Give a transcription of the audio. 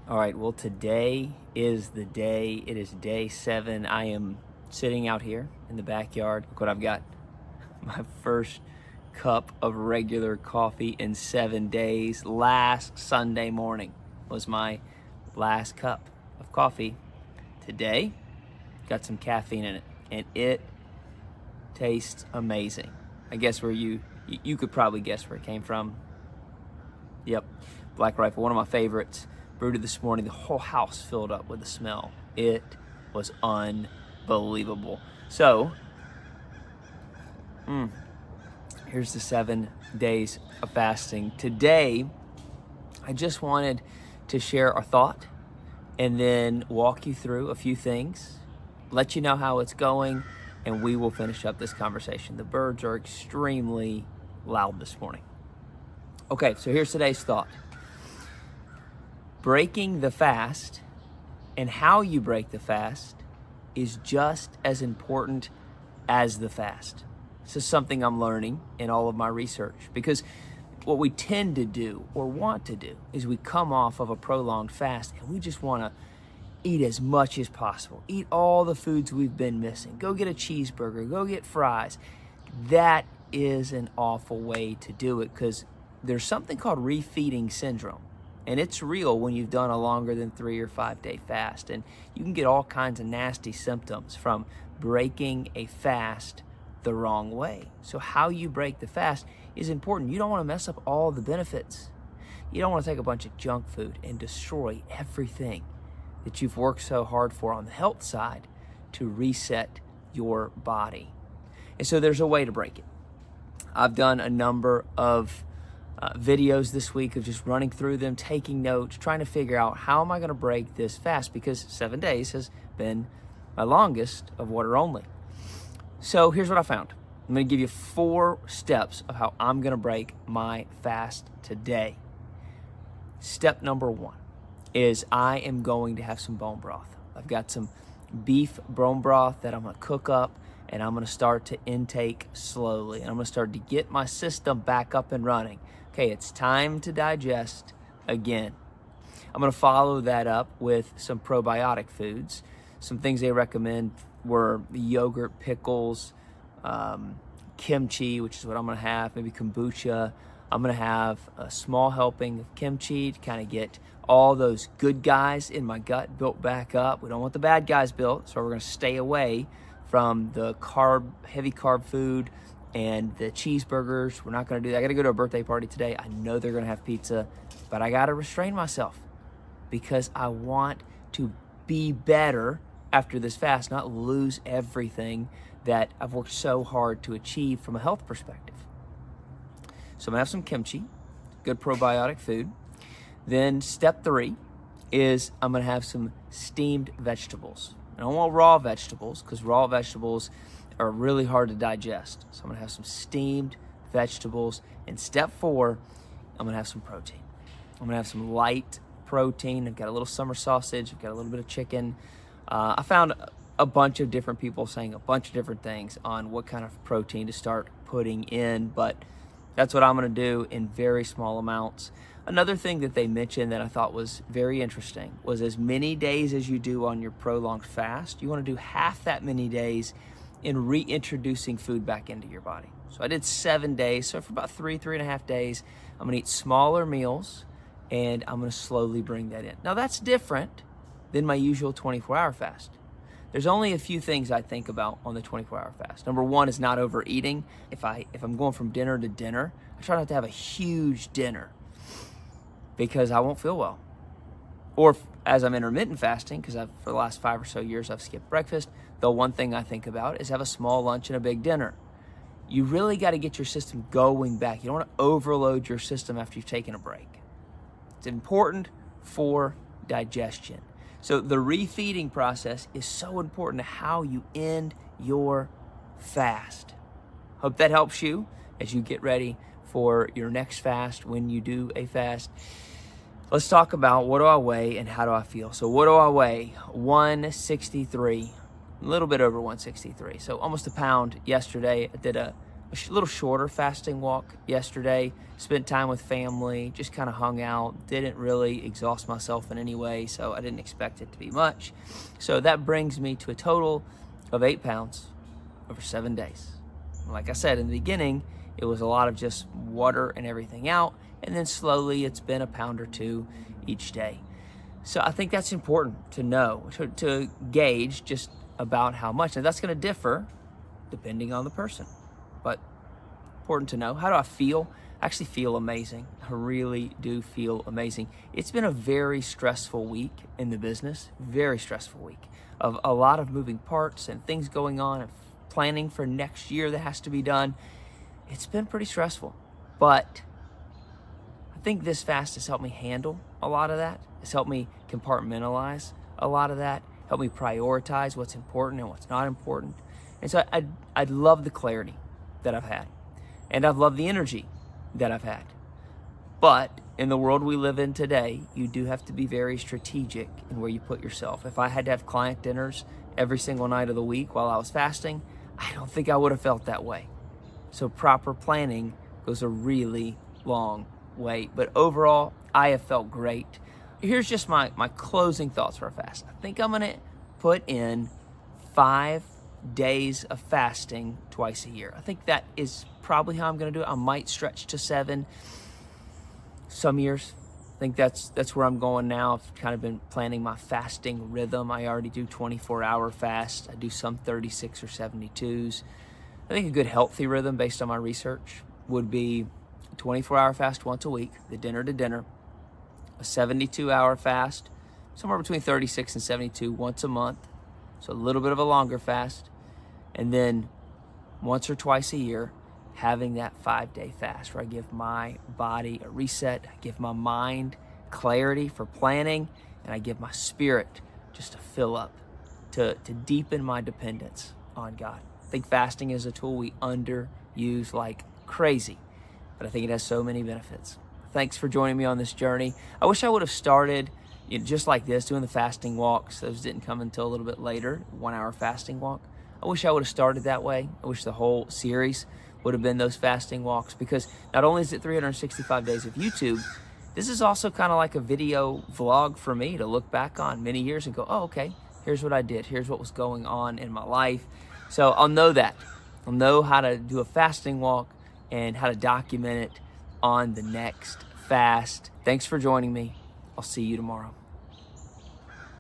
All right, well, today is the day. It is day 7. I am sitting out here in the backyard. Look what I've got. My first cup of regular coffee in 7 days. Last Sunday morning was my last cup of coffee. Today, got some caffeine in it, and it tastes amazing. I guess where you could probably guess where it came from. Yep, Black Rifle, one of my favorites. Brewed it this morning. The whole house filled up with the smell. It was unbelievable. So, here's the 7 days of fasting. Today, I just wanted to share our thought and then walk you through a few things, let you know how it's going, and we will finish up this conversation. The birds are extremely loud this morning. Okay, so here's today's thought. Breaking the fast and how you break the fast is just as important as the fast. This is something I'm learning in all of my research, because what we tend to do or want to do is we come off of a prolonged fast and we just want to eat as much as possible. Eat all the foods we've been missing. Go get a cheeseburger, go get fries. That is an awful way to do it, because there's something called refeeding syndrome. And it's real when you've done a longer than 3 or 5 day fast. And you can get all kinds of nasty symptoms from breaking a fast the wrong way. So how you break the fast is important. You don't want to mess up all the benefits. You don't want to take a bunch of junk food and destroy everything that you've worked so hard for on the health side to reset your body. And so there's a way to break it. I've done a number of videos this week of just running through them, taking notes, trying to figure out how am I going to break this fast, because 7 days has been my longest of water only. So here's what I found. I'm going to give you 4 steps of how I'm going to break my fast today. Step number 1 is I am going to have some bone broth. I've got some beef bone broth that I'm going to cook up, and I'm going to start to intake slowly. And I'm going to start to get my system back up and running. Okay, it's time to digest again. I'm going to follow that up with some probiotic foods. Some things they recommend were yogurt, pickles, kimchi, which is what I'm going to have, maybe kombucha. I'm going to have a small helping of kimchi to kind of get all those good guys in my gut built back up. We don't want the bad guys built, so we're going to stay away from the heavy carb food and the cheeseburgers. We're not going to do that. I got to go to a birthday party today. I know they're going to have pizza, but I got to restrain myself because I want to be better after this fast, not lose everything that I've worked so hard to achieve from a health perspective. So I'm going to have some kimchi, good probiotic food. Then step 3 is I'm going to have some steamed vegetables. I don't want raw vegetables because raw vegetables are really hard to digest. So I'm going to have some steamed vegetables. And step 4, I'm going to have some protein. I'm going to have some light protein. I've got a little summer sausage. I've got a little bit of chicken. I found a bunch of different people saying a bunch of different things on what kind of protein to start putting in, but that's what I'm going to do in very small amounts. Another thing that they mentioned that I thought was very interesting was as many days as you do on your prolonged fast, you want to do half that many days in reintroducing food back into your body. So I did 7 days. So for about 3.5 days, I'm going to eat smaller meals and I'm going to slowly bring that in. Now that's different than my usual 24-hour fast. There's only a few things I think about on the 24-hour fast. Number 1 is not overeating. If I'm going from dinner to dinner, I try not to have a huge dinner because I won't feel well. Or as I'm intermittent fasting, because for the last 5 or so years I've skipped breakfast, the one thing I think about is have a small lunch and a big dinner. You really got to get your system going back. You don't want to overload your system after you've taken a break. It's important for digestion. So the refeeding process is so important to how you end your fast. Hope that helps you as you get ready for your next fast when you do a fast. Let's talk about what do I weigh and how do I feel. So what do I weigh? 163, a little bit over 163. So almost a pound yesterday. I did a little shorter fasting walk yesterday. Spent time with family, just kind of hung out. Didn't really exhaust myself in any way, so I didn't expect it to be much. So that brings me to a total of 8 pounds over 7 days. Like I said in the beginning, it was a lot of just water and everything out, and then slowly it's been a pound or 2 each day. So I think that's important to know, to gauge just about how much. Now that's going to differ depending on the person, but important to know. How do I feel? I actually feel amazing. I really do feel amazing. It's been a very stressful week in the business, very stressful week of a lot of moving parts and things going on and planning for next year that has to be done. It's been pretty stressful, but I think this fast has helped me handle a lot of that. It's helped me compartmentalize a lot of that, helped me prioritize what's important and what's not important. And so I love the clarity that I've had, and I've loved the energy that I've had. But in the world we live in today, you do have to be very strategic in where you put yourself. If I had to have client dinners every single night of the week while I was fasting, I don't think I would have felt that way. So proper planning goes a really long way. But overall, I have felt great. Here's just my closing thoughts for a fast. I think I'm gonna put in 5 days of fasting twice a year. I think that is probably how I'm gonna do it. I might stretch to 7 some years. I think that's where I'm going now. I've kind of been planning my fasting rhythm. I already do 24-hour fast. I do some 36 or 72s. I think a good healthy rhythm based on my research would be a 24-hour fast once a week, the dinner to dinner, a 72-hour fast, somewhere between 36 and 72 once a month, so a little bit of a longer fast, and then once or twice a year, having that 5-day fast where I give my body a reset, I give my mind clarity for planning, and I give my spirit just to fill up, to deepen my dependence on God. I think fasting is a tool we underuse like crazy, but I think it has so many benefits. Thanks for joining me on this journey. I wish I would have started just like this, doing the fasting walks. Those didn't come until a little bit later, 1-hour fasting walk. I wish I would have started that way. I wish the whole series would have been those fasting walks, because not only is it 365 days of YouTube, this is also kind of like a video vlog for me to look back on many years and go, oh, okay, here's what I did. Here's what was going on in my life. So I'll know that. I'll know how to do a fasting walk and how to document it on the next fast. Thanks for joining me. I'll see you tomorrow.